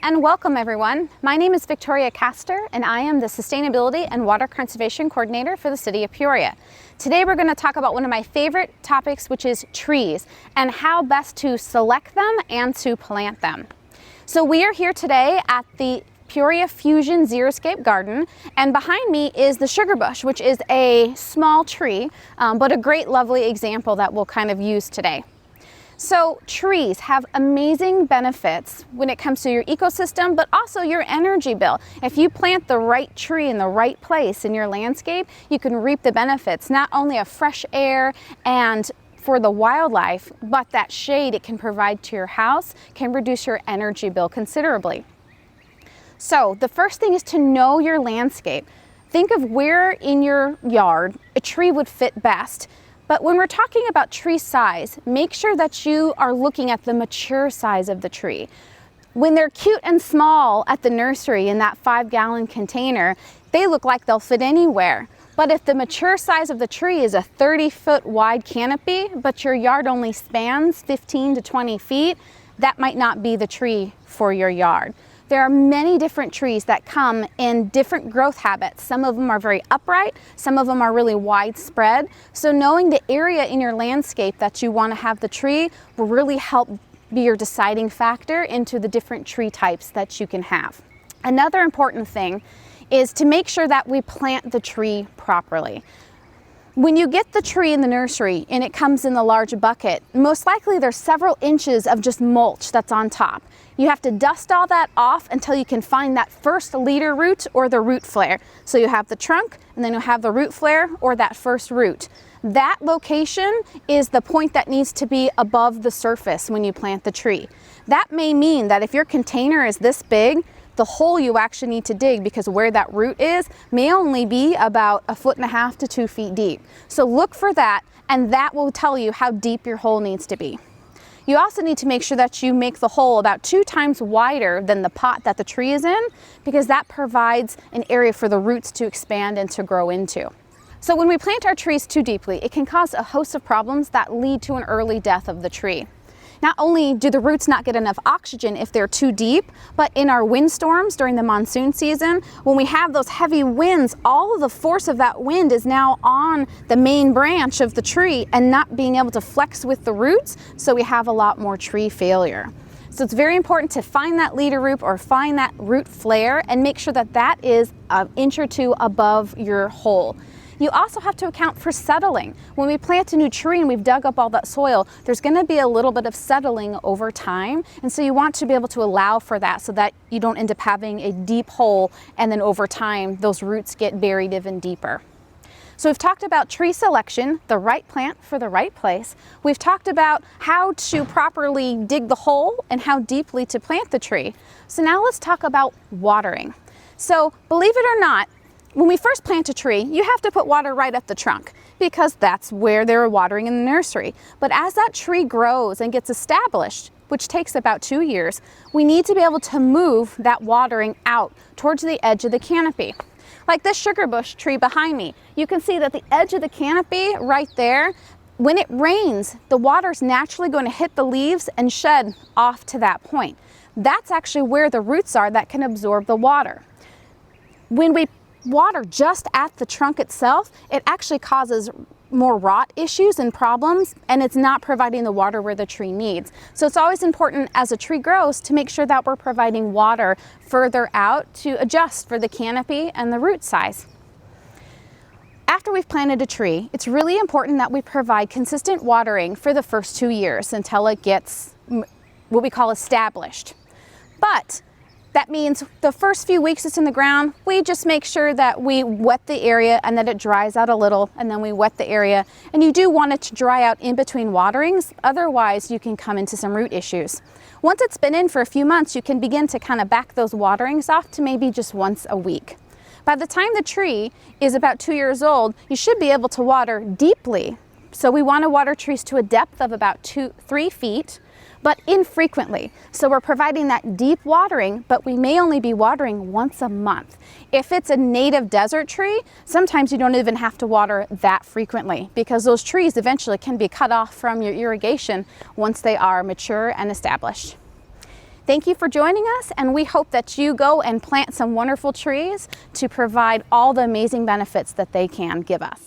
and welcome everyone. My name is Victoria Castor and I am the Sustainability and Water Conservation Coordinator for the City of Peoria. Today we're going to talk about one of my favorite topics, which is trees and how best to select them and to plant them. So we are here today at the Peoria Fusion Xeriscape Garden, and behind me is the sugar bush, which is a small tree, but a great lovely example that we'll kind of use today. So trees have amazing benefits when it comes to your ecosystem, but also your energy bill. If you plant the right tree in the right place in your landscape, you can reap the benefits, not only of fresh air and for the wildlife, but that shade it can provide to your house can reduce your energy bill considerably. So the first thing is to know your landscape. Think of where in your yard a tree would fit best. But when we're talking about tree size, make sure that you are looking at the mature size of the tree. When they're cute and small at the nursery in that 5-gallon container, they look like they'll fit anywhere. But if the mature size of the tree is a 30-foot wide canopy, but your yard only spans 15 to 20 feet, that might not be the tree for your yard. There are many different trees that come in different growth habits. Some of them are very upright, some of them are really widespread. So knowing the area in your landscape that you want to have the tree will really help be your deciding factor into the different tree types that you can have. Another important thing is to make sure that we plant the tree properly. When you get the tree in the nursery and it comes in the large bucket, most likely there's several inches of just mulch that's on top. You have to dust all that off until you can find that first leader root or the root flare. So you have the trunk and then you have the root flare or that first root. That location is the point that needs to be above the surface when you plant the tree. That may mean that if your container is this big, the hole you actually need to dig, because where that root is may only be about 1.5 to 2 feet deep. So look for that, and that will tell you how deep your hole needs to be. You also need to make sure that you make the hole about 2 times wider than the pot that the tree is in, because that provides an area for the roots to expand and to grow into. So when we plant our trees too deeply, it can cause a host of problems that lead to an early death of the tree. Not only do the roots not get enough oxygen if they're too deep, but in our windstorms during the monsoon season, when we have those heavy winds, all of the force of that wind is now on the main branch of the tree and not being able to flex with the roots, so we have a lot more tree failure. So it's very important to find that leader root or find that root flare and make sure that that is an inch or two above your hole. You also have to account for settling. When we plant a new tree and we've dug up all that soil, there's going to be a little bit of settling over time. And so you want to be able to allow for that so that you don't end up having a deep hole and then over time those roots get buried even deeper. So we've talked about tree selection, the right plant for the right place. We've talked about how to properly dig the hole and how deeply to plant the tree. So now let's talk about watering. So believe it or not, when we first plant a tree, you have to put water right at the trunk because that's where they're watering in the nursery. But as that tree grows and gets established, which takes about 2 years, we need to be able to move that watering out towards the edge of the canopy. Like this sugar bush tree behind me, you can see that the edge of the canopy right there, when it rains, the water's naturally going to hit the leaves and shed off to that point. That's actually where the roots are that can absorb the water. When we water just at the trunk itself, it actually causes more rot issues and problems, and it's not providing the water where the tree needs. So it's always important as a tree grows to make sure that we're providing water further out to adjust for the canopy and the root size. After we've planted a tree, it's really important that we provide consistent watering for the first 2 years until it gets what we call established. But that means the first few weeks it's in the ground, we just make sure that we wet the area and that it dries out a little, and then we wet the area. And you do want it to dry out in between waterings, otherwise you can come into some root issues. Once it's been in for a few months, you can begin to kind of back those waterings off to maybe just once a week. By the time the tree is about 2 years old, you should be able to water deeply. So we want to water trees to a depth of about 3 feet, but infrequently. So we're providing that deep watering, but we may only be watering once a month. If it's a native desert tree, sometimes you don't even have to water that frequently because those trees eventually can be cut off from your irrigation once they are mature and established. Thank you for joining us, and we hope that you go and plant some wonderful trees to provide all the amazing benefits that they can give us.